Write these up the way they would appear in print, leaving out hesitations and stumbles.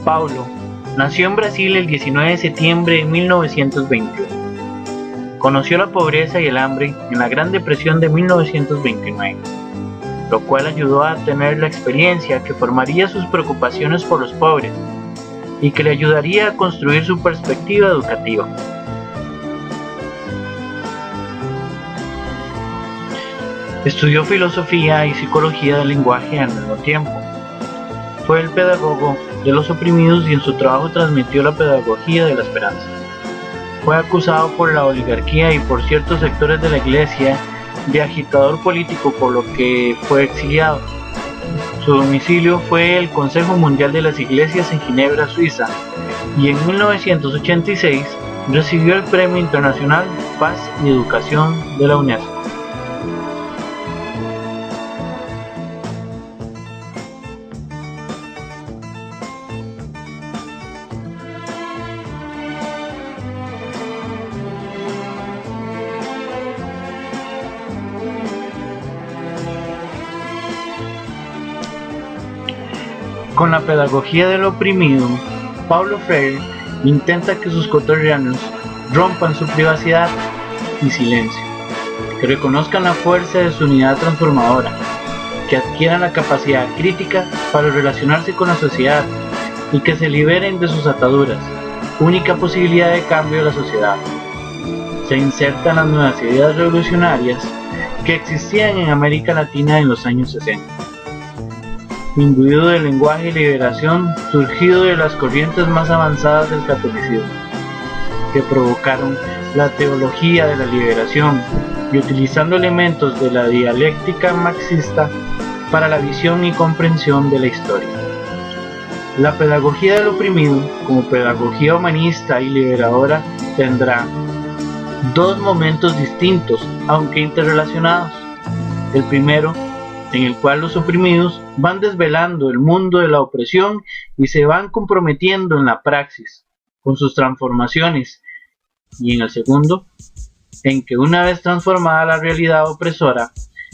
Paulo nació en Brasil el 19 de septiembre de 1921. Conoció la pobreza y el hambre en la Gran Depresión de 1929, lo cual ayudó a tener la experiencia que formaría sus preocupaciones por los pobres y que le ayudaría a construir su perspectiva educativa. Estudió filosofía y psicología del lenguaje al mismo tiempo. Fue el pedagogo de los oprimidos y en su trabajo transmitió la pedagogía de la esperanza. Fue acusado por la oligarquía y por ciertos sectores de la iglesia de agitador político, por lo que fue exiliado. Su domicilio fue el Consejo Mundial de las Iglesias en Ginebra, Suiza, y en 1986 recibió el Premio Internacional Paz y Educación de la UNESCO. Con la pedagogía del oprimido, Paulo Freire intenta que sus coterráneos rompan su privacidad y silencio, que reconozcan la fuerza de su unidad transformadora, que adquieran la capacidad crítica para relacionarse con la sociedad y que se liberen de sus ataduras, única posibilidad de cambio de la sociedad. Se insertan las nuevas ideas revolucionarias que existían en América Latina en los años 60. Imbuido del lenguaje y liberación surgido de las corrientes más avanzadas del catolicismo, que provocaron la teología de la liberación y utilizando elementos de la dialéctica marxista para la visión y comprensión de la historia. La pedagogía del oprimido, como pedagogía humanista y liberadora, tendrá dos momentos distintos, aunque interrelacionados. El primero, en el cual los oprimidos van desvelando el mundo de la opresión y se van comprometiendo en la praxis, con sus transformaciones, y en el segundo, en que una vez transformada la realidad opresora,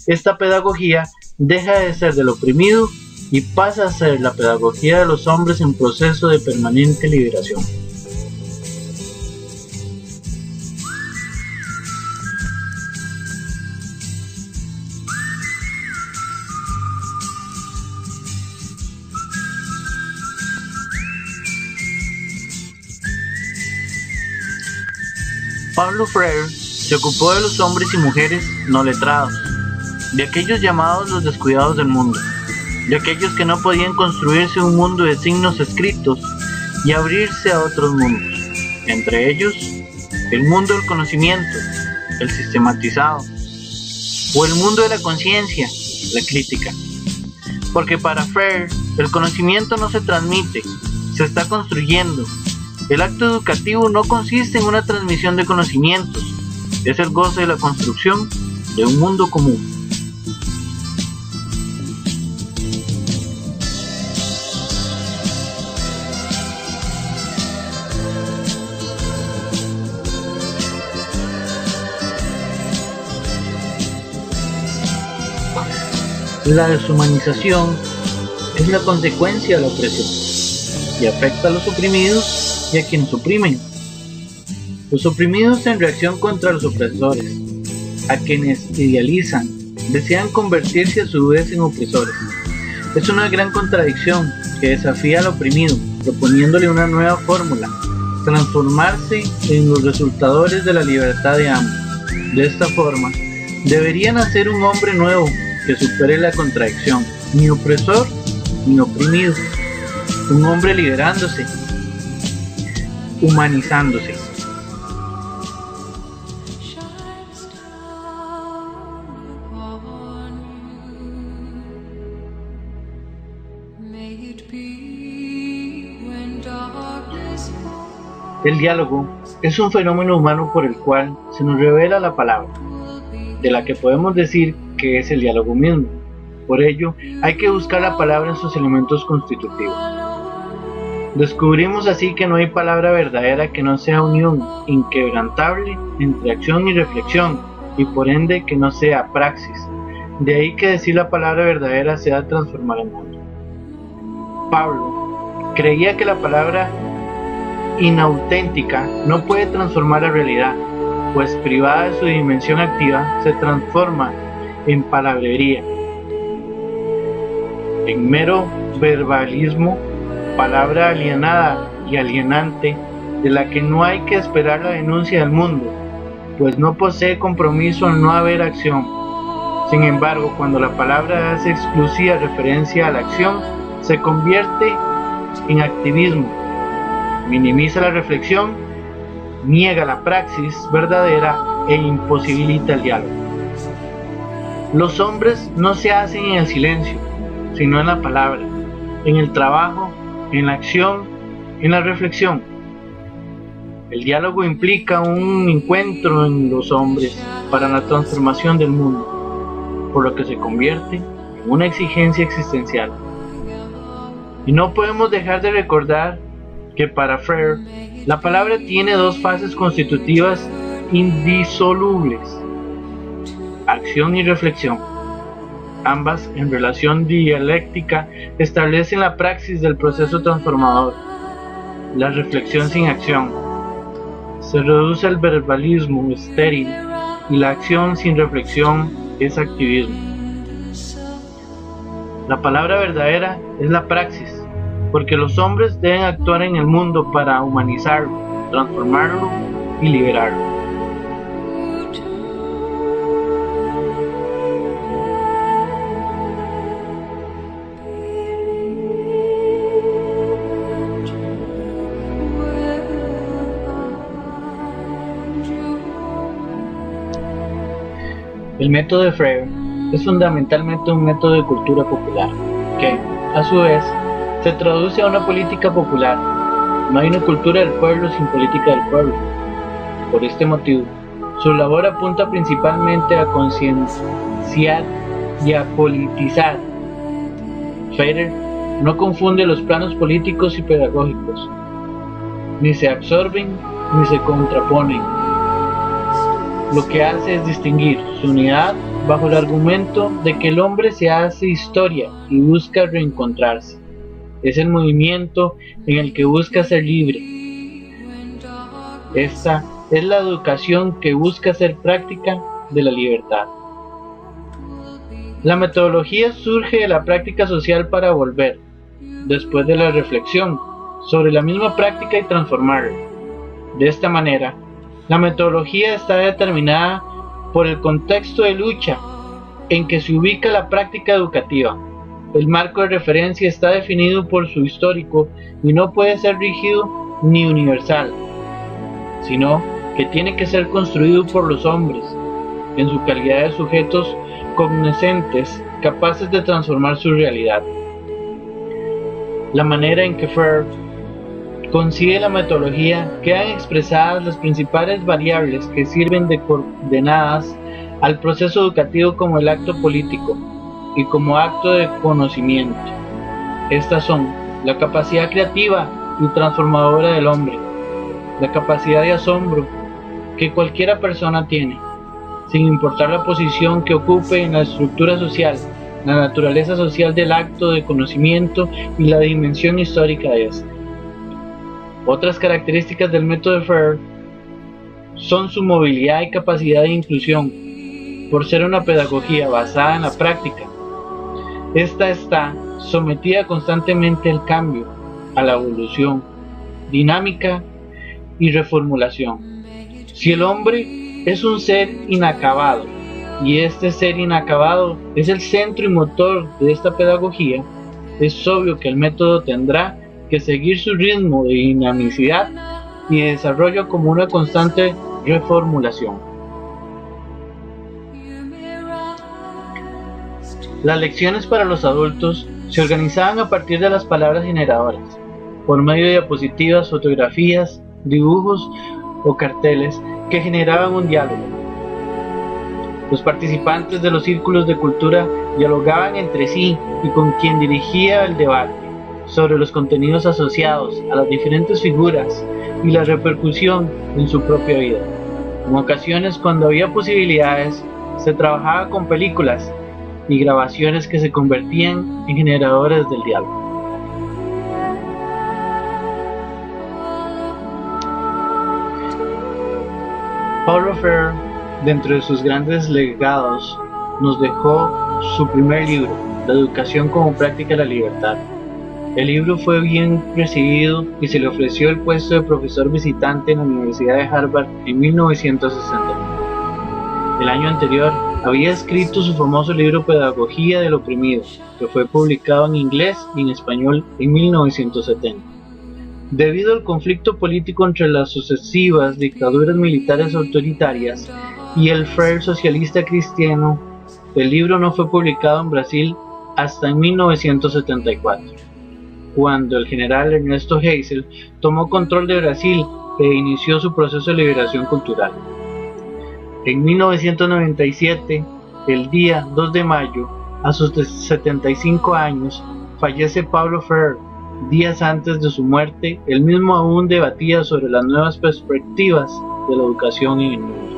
esta pedagogía deja de ser del oprimido y pasa a ser la pedagogía de los hombres en proceso de permanente liberación. Paulo Freire se ocupó de los hombres y mujeres no letrados, de aquellos llamados los descuidados del mundo, de aquellos que no podían construirse un mundo de signos escritos y abrirse a otros mundos, entre ellos el mundo del conocimiento, el sistematizado, o el mundo de la conciencia, la crítica. Porque para Freire el conocimiento no se transmite, se está construyendo. El acto educativo no consiste en una transmisión de conocimientos, es el goce de la construcción de un mundo común. La deshumanización es la consecuencia de la opresión y afecta a los oprimidos y a quienes oprimen. Los oprimidos en reacción contra los opresores, a quienes idealizan, desean convertirse a su vez en opresores. Es una gran contradicción que desafía al oprimido, proponiéndole una nueva fórmula, transformarse en los resultadores de la libertad de ambos. De esta forma, debería nacer un hombre nuevo que supere la contradicción, ni opresor ni oprimido, un hombre liberándose, humanizándose. El diálogo es un fenómeno humano por el cual se nos revela la palabra, de la que podemos decir que es el diálogo mismo. Por ello, hay que buscar la palabra en sus elementos constitutivos. Descubrimos así que no hay palabra verdadera que no sea unión inquebrantable entre acción y reflexión, y por ende que no sea praxis. De ahí que decir la palabra verdadera sea transformar el mundo. Pablo creía que la palabra inauténtica no puede transformar la realidad, pues privada de su dimensión activa se transforma en palabrería, en mero verbalismo, palabra alienada y alienante de la que no hay que esperar la denuncia del mundo, pues no posee compromiso al no haber acción. Sin embargo, cuando la palabra hace exclusiva referencia a la acción, se convierte en activismo, minimiza la reflexión, niega la praxis verdadera e imposibilita el diálogo. Los hombres no se hacen en el silencio, sino en la palabra, en el trabajo, en la acción, en la reflexión. El diálogo implica un encuentro en los hombres para la transformación del mundo, por lo que se convierte en una exigencia existencial. Y no podemos dejar de recordar que para Freire, la palabra tiene dos fases constitutivas indisolubles: acción y reflexión. Ambas, en relación dialéctica, establecen la praxis del proceso transformador. La reflexión sin acción se reduce al verbalismo estéril, y la acción sin reflexión es activismo. La palabra verdadera es la praxis, porque los hombres deben actuar en el mundo para humanizarlo, transformarlo y liberarlo. El método de Freire es fundamentalmente un método de cultura popular, que, a su vez, se traduce a una política popular. No hay una cultura del pueblo sin política del pueblo. Por este motivo, su labor apunta principalmente a concienciar y a politizar. Freire no confunde los planos políticos y pedagógicos, ni se absorben ni se contraponen. Lo que hace es distinguir su unidad bajo el argumento de que el hombre se hace historia y busca reencontrarse. Es el movimiento en el que busca ser libre. Esta es la educación que busca ser práctica de la libertad. La metodología surge de la práctica social para volver, después de la reflexión, sobre la misma práctica y transformarla. De esta manera, la metodología está determinada por el contexto de lucha en que se ubica la práctica educativa. El marco de referencia está definido por su histórico y no puede ser rígido ni universal, sino que tiene que ser construido por los hombres, en su calidad de sujetos cognoscentes capaces de transformar su realidad. La manera en que Freire concibe la metodología quedan expresadas las principales variables que sirven de coordenadas al proceso educativo como el acto político y como acto de conocimiento. Estas son la capacidad creativa y transformadora del hombre, la capacidad de asombro que cualquiera persona tiene, sin importar la posición que ocupe en la estructura social, la naturaleza social del acto de conocimiento y la dimensión histórica de este. Otras características del método de Freire son su movilidad y capacidad de inclusión. Por ser una pedagogía basada en la práctica, esta está sometida constantemente al cambio, a la evolución, dinámica y reformulación. Si el hombre es un ser inacabado, y este ser inacabado es el centro y motor de esta pedagogía, es obvio que el método tendrá que seguir su ritmo de dinamicidad y de desarrollo como una constante reformulación. Las lecciones para los adultos se organizaban a partir de las palabras generadoras, por medio de diapositivas, fotografías, dibujos o carteles que generaban un diálogo. Los participantes de los círculos de cultura dialogaban entre sí y con quien dirigía el debate sobre los contenidos asociados a las diferentes figuras y la repercusión en su propia vida. En ocasiones, cuando había posibilidades, se trabajaba con películas y grabaciones que se convertían en generadores del diálogo. Paulo Freire, dentro de sus grandes legados, nos dejó su primer libro, La educación como práctica de la libertad. El libro fue bien recibido y se le ofreció el puesto de profesor visitante en la Universidad de Harvard en 1969. El año anterior había escrito su famoso libro Pedagogía del oprimido, que fue publicado en inglés y en español en 1970. Debido al conflicto político entre las sucesivas dictaduras militares autoritarias y el Freire socialista cristiano, el libro no fue publicado en Brasil hasta en 1974, cuando el general Ernesto Geisel tomó control de Brasil e inició su proceso de liberación cultural. En 1997, el día 2 de mayo, a sus 75 años, fallece Paulo Freire. Días antes de su muerte, él mismo aún debatía sobre las nuevas perspectivas de la educación en el mundo.